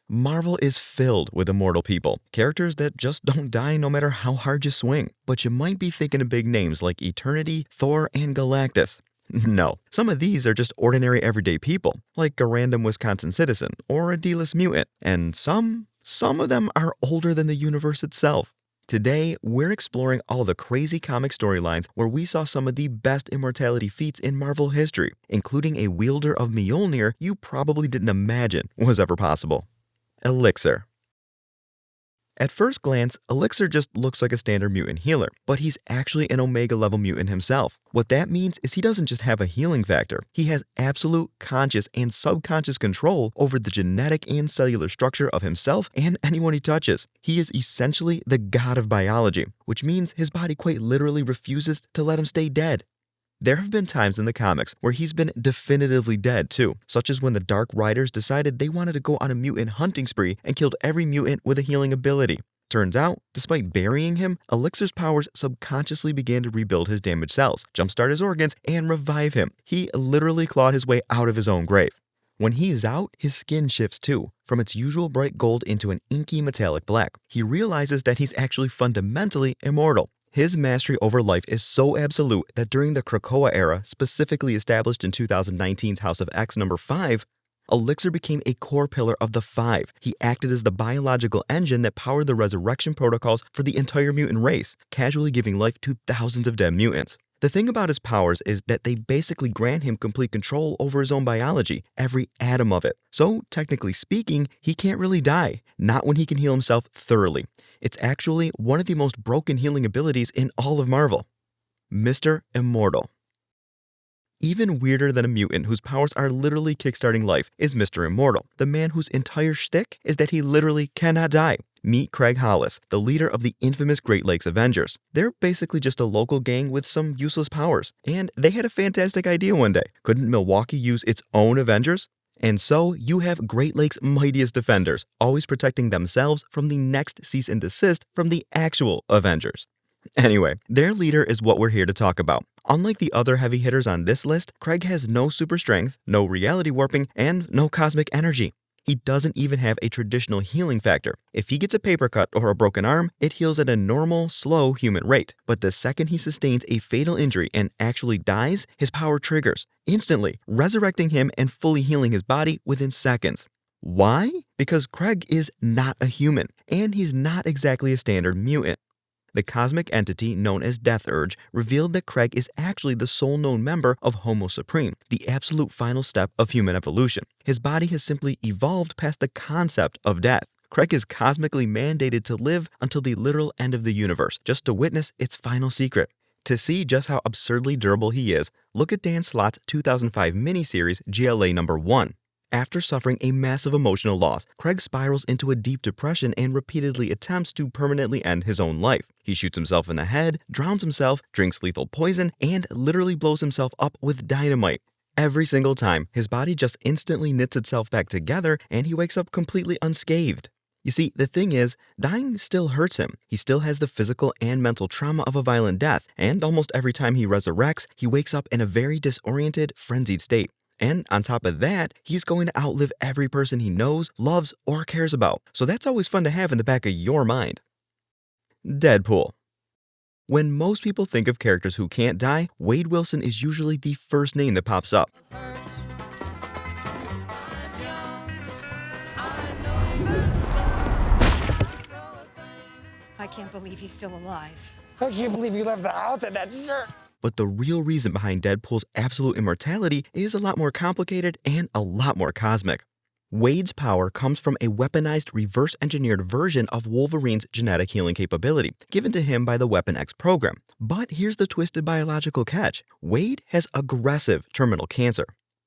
Marvel is filled with immortal people, characters that just don't die no matter how hard you swing. But you might be thinking of big names like Eternity, Thor, and Galactus. No, some of these are just ordinary everyday people, like a random Wisconsin citizen or a D-list mutant, and some of them are older than the universe itself. Today, we're exploring all the crazy comic storylines where we saw some of the best immortality feats in Marvel history, including a wielder of Mjolnir you probably didn't imagine was ever possible. Elixir. At first glance, Elixir just looks like a standard mutant healer, but he's actually an Omega level mutant himself. What that means is he doesn't just have a healing factor, he has absolute conscious and subconscious control over the genetic and cellular structure of himself and anyone he touches. He is essentially the god of biology, which means his body quite literally refuses to let him stay dead. There have been times in the comics where he's been definitively dead too, such as when the Dark Riders decided they wanted to go on a mutant hunting spree and killed every mutant with a healing ability. Turns out, despite burying him, Elixir's powers subconsciously began to rebuild his damaged cells, jumpstart his organs, and revive him. He literally clawed his way out of his own grave. When he's out, his skin shifts too, from its usual bright gold into an inky metallic black. He realizes that he's actually fundamentally immortal. His mastery over life is so absolute that during the Krakoa era, specifically established in 2019's House of X number 5, Elixir became a core pillar of the Five. He acted as the biological engine that powered the resurrection protocols for the entire mutant race, casually giving life to thousands of dead mutants. The thing about his powers is that they basically grant him complete control over his own biology, every atom of it. So, technically speaking, he can't really die, not when he can heal himself thoroughly. It's actually one of the most broken healing abilities in all of Marvel. Mr. Immortal. Even weirder than a mutant whose powers are literally kickstarting life is Mr. Immortal, the man whose entire shtick is that he literally cannot die. Meet Craig Hollis, the leader of the infamous Great Lakes Avengers. They're basically just a local gang with some useless powers, and they had a fantastic idea one day. Couldn't Milwaukee use its own Avengers? And so you have Great Lakes' mightiest defenders, always protecting themselves from the next cease and desist from the actual Avengers. Anyway, their leader is what we're here to talk about. Unlike the other heavy hitters on this list, Craig has no super strength, no reality warping, and no cosmic energy. He doesn't even have a traditional healing factor. If he gets a paper cut or a broken arm, it heals at a normal, slow human rate. But the second he sustains a fatal injury and actually dies, his power triggers, instantly, resurrecting him and fully healing his body within seconds. Why? Because Craig is not a human, and he's not exactly a standard mutant. The cosmic entity known as Death Urge revealed that Craig is actually the sole known member of Homo Supreme, the absolute final step of human evolution. His body has simply evolved past the concept of death. Craig is cosmically mandated to live until the literal end of the universe, just to witness its final secret. To see just how absurdly durable he is, look at Dan Slott's 2005 miniseries GLA number 1. After suffering a massive emotional loss, Craig spirals into a deep depression and repeatedly attempts to permanently end his own life. He shoots himself in the head, drowns himself, drinks lethal poison, and literally blows himself up with dynamite. Every single time, his body just instantly knits itself back together and he wakes up completely unscathed. You see, the thing is, dying still hurts him. He still has the physical and mental trauma of a violent death, and almost every time he resurrects, he wakes up in a very disoriented, frenzied state. And on top of that, he's going to outlive every person he knows, loves, or cares about. So that's always fun to have in the back of your mind. Deadpool. When most people think of characters who can't die, Wade Wilson is usually the first name that pops up. I can't believe he's still alive. I can't believe you left the house in that shirt. But the real reason behind Deadpool's absolute immortality is a lot more complicated and a lot more cosmic. Wade's power comes from a weaponized, reverse-engineered version of Wolverine's genetic healing capability, given to him by the Weapon X program. But here's the twisted biological catch. Wade has aggressive terminal cancer.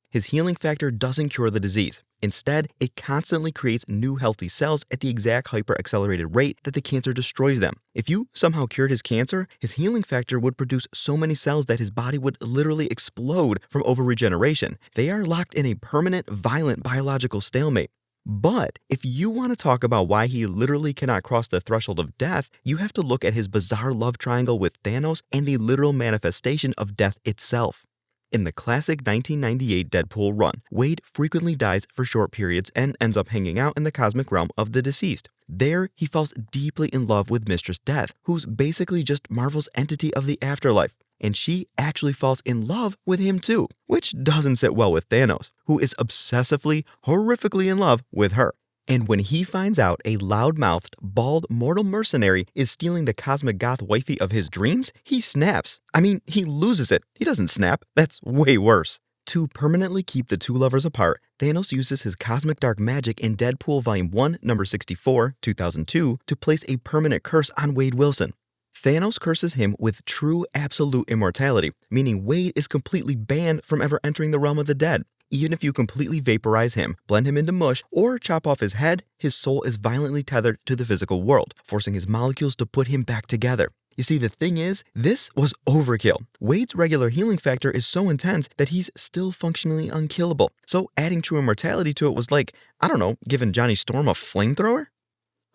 His healing factor doesn't cure the disease. Instead, it constantly creates new healthy cells at the exact hyper-accelerated rate that the cancer destroys them. If you somehow cured his cancer, his healing factor would produce so many cells that his body would literally explode from over-regeneration. They are locked in a permanent, violent biological stalemate. But if you want to talk about why he literally cannot cross the threshold of death, you have to look at his bizarre love triangle with Thanos and the literal manifestation of death itself. In the classic 1998 Deadpool run, Wade frequently dies for short periods and ends up hanging out in the cosmic realm of the deceased. There, he falls deeply in love with Mistress Death, who's basically just Marvel's entity of the afterlife. And she actually falls in love with him too, which doesn't sit well with Thanos, who is obsessively, horrifically in love with her. And when he finds out a loud-mouthed, bald mortal mercenary is stealing the cosmic goth wifey of his dreams, he snaps. I mean, he loses it. He doesn't snap. That's way worse. To permanently keep the two lovers apart, Thanos uses his cosmic dark magic in Deadpool Volume 1, number 64, 2002, to place a permanent curse on Wade Wilson. Thanos curses him with true absolute immortality, meaning Wade is completely banned from ever entering the realm of the dead. Even if you completely vaporize him, blend him into mush, or chop off his head, his soul is violently tethered to the physical world, forcing his molecules to put him back together. You see, the thing is, this was overkill. Wade's regular healing factor is so intense that he's still functionally unkillable. So adding true immortality to it was like, I don't know, giving Johnny Storm a flamethrower?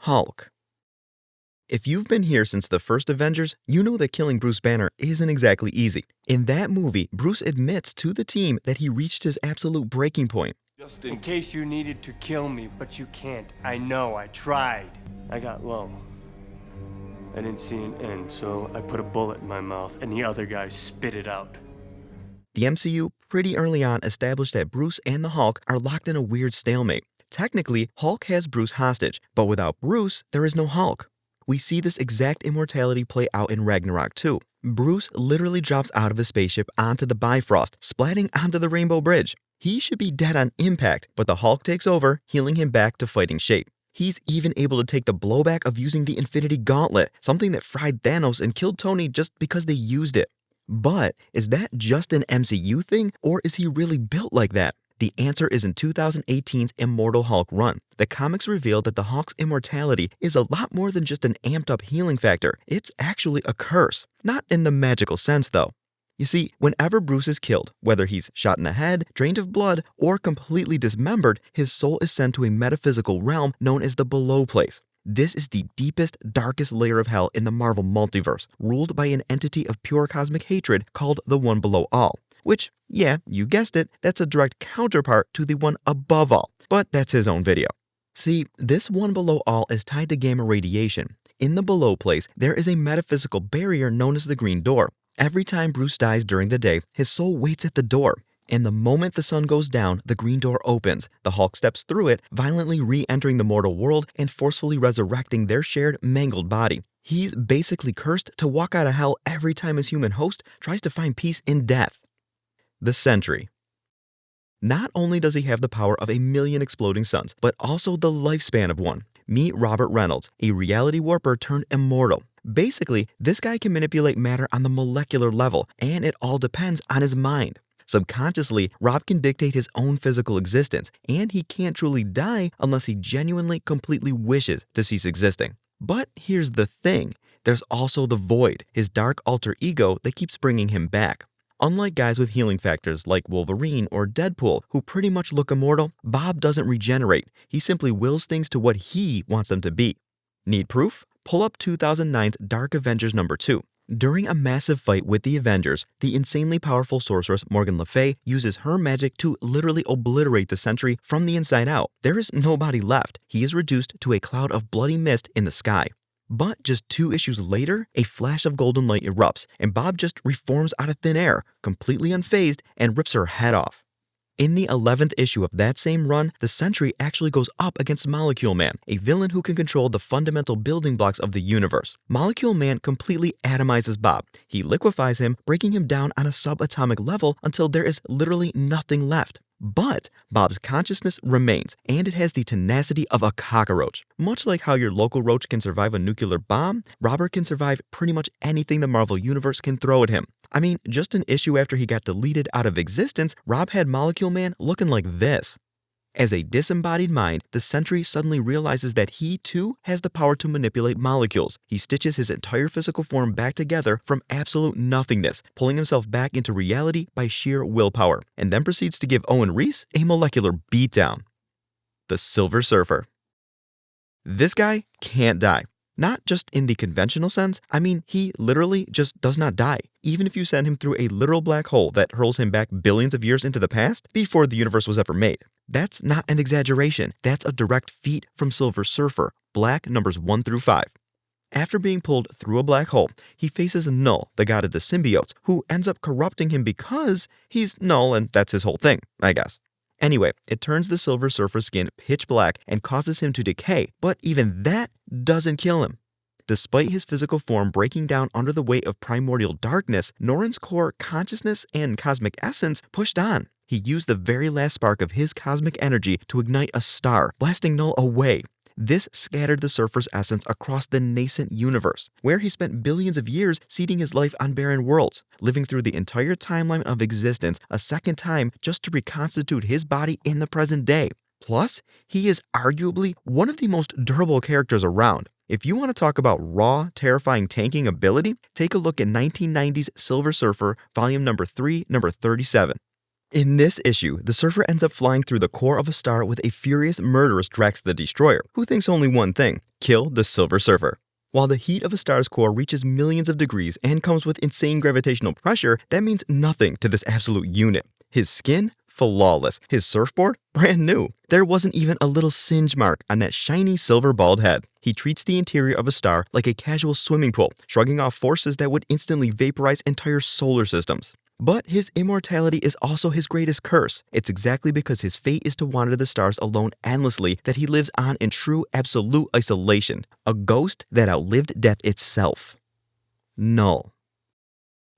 Hulk. If you've been here since the first Avengers, you know that killing Bruce Banner isn't exactly easy. In that movie, Bruce admits to the team that he reached his absolute breaking point. Just in case you needed to kill me, but you can't. I know, I tried. I got low. I didn't see an end, so I put a bullet in my mouth and the other guy spit it out. The MCU pretty early on established that Bruce and the Hulk are locked in a weird stalemate. Technically, Hulk has Bruce hostage, but without Bruce, there is no Hulk. We see this exact immortality play out in Ragnarok too. Bruce literally drops out of his spaceship onto the Bifrost, splatting onto the Rainbow Bridge. He should be dead on impact, but the Hulk takes over, healing him back to fighting shape. He's even able to take the blowback of using the Infinity Gauntlet, something that fried Thanos and killed Tony just because they used it. But is that just an MCU thing, or is he really built like that? The answer is in 2018's Immortal Hulk run. The comics reveal that the Hulk's immortality is a lot more than just an amped-up healing factor. It's actually a curse. Not in the magical sense, though. You see, whenever Bruce is killed, whether he's shot in the head, drained of blood, or completely dismembered, his soul is sent to a metaphysical realm known as the Below Place. This is the deepest, darkest layer of hell in the Marvel multiverse, ruled by an entity of pure cosmic hatred called the One Below All. Which, yeah, you guessed it, that's a direct counterpart to the one above all, but that's his own video. See, this One Below All is tied to gamma radiation. In the Below Place, there is a metaphysical barrier known as the Green Door. Every time Bruce dies during the day, his soul waits at the door. And the moment the sun goes down, the Green Door opens. The Hulk steps through it, violently re-entering the mortal world and forcefully resurrecting their shared mangled body. He's basically cursed to walk out of hell every time his human host tries to find peace in death. The Sentry. Not only does he have the power of 1,000,000 exploding suns, but also the lifespan of one. Meet Robert Reynolds, a reality warper turned immortal. Basically, this guy can manipulate matter on the molecular level, and it all depends on his mind. Subconsciously, Rob can dictate his own physical existence, and he can't truly die unless he genuinely, completely wishes to cease existing. But here's the thing, there's also the Void, his dark alter ego that keeps bringing him back. Unlike guys with healing factors like Wolverine or Deadpool, who pretty much look immortal, Bob doesn't regenerate. He simply wills things to what he wants them to be. Need proof? Pull up 2009's Dark Avengers number 2. During a massive fight with the Avengers, the insanely powerful sorceress Morgan Le Fay uses her magic to literally obliterate the Sentry from the inside out. There is nobody left. He is reduced to a cloud of bloody mist in the sky. But just 2 issues later, a flash of golden light erupts, and Bob just reforms out of thin air, completely unfazed, and rips her head off. In the 11th issue of that same run, the Sentry actually goes up against Molecule Man, a villain who can control the fundamental building blocks of the universe. Molecule Man completely atomizes Bob. He liquefies him, breaking him down on a subatomic level until there is literally nothing left. But Bob's consciousness remains, and it has the tenacity of a cockroach. Much like how your local roach can survive a nuclear bomb, Robert can survive pretty much anything the Marvel Universe can throw at him. I mean, just an issue after he got deleted out of existence, Rob had Molecule Man looking like this. As a disembodied mind, the Sentry suddenly realizes that he too has the power to manipulate molecules. He stitches his entire physical form back together from absolute nothingness, pulling himself back into reality by sheer willpower, and then proceeds to give Owen Reese a molecular beatdown. The Silver Surfer. This guy can't die. Not just in the conventional sense, I mean, he literally just does not die, even if you send him through a literal black hole that hurls him back billions of years into the past before the universe was ever made. That's not an exaggeration, that's a direct feat from Silver Surfer, black numbers 1 through 5. After being pulled through a black hole, he faces Null, the god of the symbiotes, who ends up corrupting him because he's Null and that's his whole thing, I guess. Anyway, it turns the Silver Surfer's skin pitch black and causes him to decay, but even that doesn't kill him. Despite his physical form breaking down under the weight of primordial darkness, Norrin's core consciousness and cosmic essence pushed on. He used the very last spark of his cosmic energy to ignite a star, blasting Null away. This scattered the Surfer's essence across the nascent universe, where he spent billions of years seeding his life on barren worlds, living through the entire timeline of existence a second time just to reconstitute his body in the present day. Plus, he is arguably one of the most durable characters around. If you want to talk about raw, terrifying tanking ability, take a look at 1990's Silver Surfer, volume number 3, number 37. In this issue, the Surfer ends up flying through the core of a star with a furious, murderous Drax the Destroyer, who thinks only one thing: kill the Silver Surfer. While the heat of a star's core reaches millions of degrees and comes with insane gravitational pressure, that means nothing to this absolute unit. His skin? Flawless. His surfboard? Brand new. There wasn't even a little singe mark on that shiny silver bald head. He treats the interior of a star like a casual swimming pool, shrugging off forces that would instantly vaporize entire solar systems. But his immortality is also his greatest curse. It's exactly because his fate is to wander the stars alone endlessly that he lives on in true absolute isolation, a ghost that outlived death itself. Null.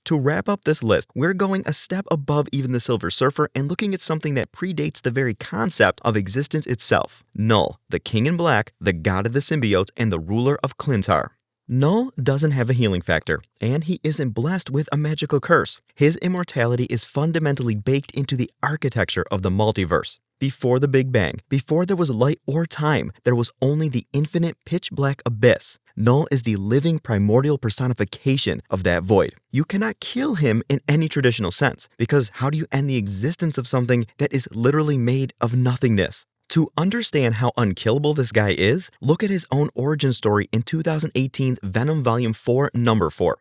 To wrap up this list, we're going a step above even the Silver Surfer and looking at something that predates the very concept of existence itself. Null, the King in Black, the god of the symbiotes, and the ruler of Clintar. Null doesn't have a healing factor, and he isn't blessed with a magical curse. His immortality is fundamentally baked into the architecture of the multiverse. Before the Big Bang, before there was light or time, there was only the infinite pitch-black abyss. Null is the living primordial personification of that void. You cannot kill him in any traditional sense, because how do you end the existence of something that is literally made of nothingness? To understand how unkillable this guy is, look at his own origin story in 2018's Venom Volume 4, Number 4.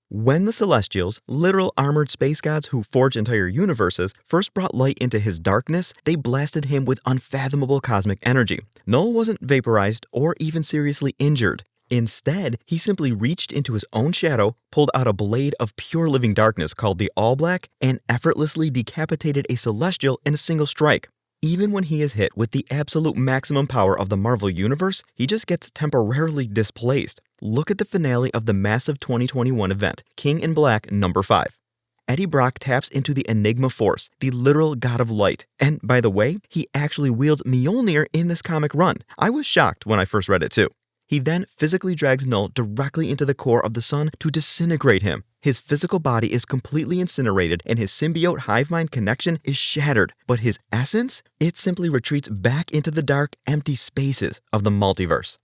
When the Celestials, literal armored space gods who forge entire universes, first brought light into his darkness, they blasted him with unfathomable cosmic energy. Null wasn't vaporized or even seriously injured. Instead, he simply reached into his own shadow, pulled out a blade of pure living darkness called the All Black, and effortlessly decapitated a Celestial in a single strike. Even when he is hit with the absolute maximum power of the Marvel Universe, he just gets temporarily displaced. Look at the finale of the massive 2021 event, King in Black number 5. Eddie Brock taps into the Enigma Force, the literal god of light. And by the way, he actually wields Mjolnir in this comic run. I was shocked when I first read it too. He then physically drags Null directly into the core of the sun to disintegrate him. His physical body is completely incinerated and his symbiote hive mind connection is shattered, but his essence, it simply retreats back into the dark, empty spaces of the multiverse.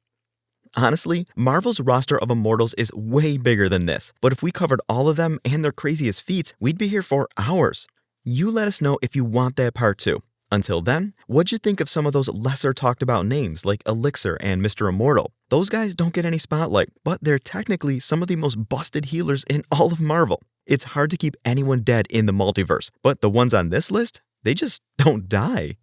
Honestly, Marvel's roster of Immortals is way bigger than this, but if we covered all of them and their craziest feats, we'd be here for hours. You let us know if you want that part 2. Until then, what'd you think of some of those lesser talked about names like Elixir and Mr. Immortal? Those guys don't get any spotlight, but they're technically some of the most busted healers in all of Marvel. It's hard to keep anyone dead in the multiverse, but the ones on this list, they just don't die.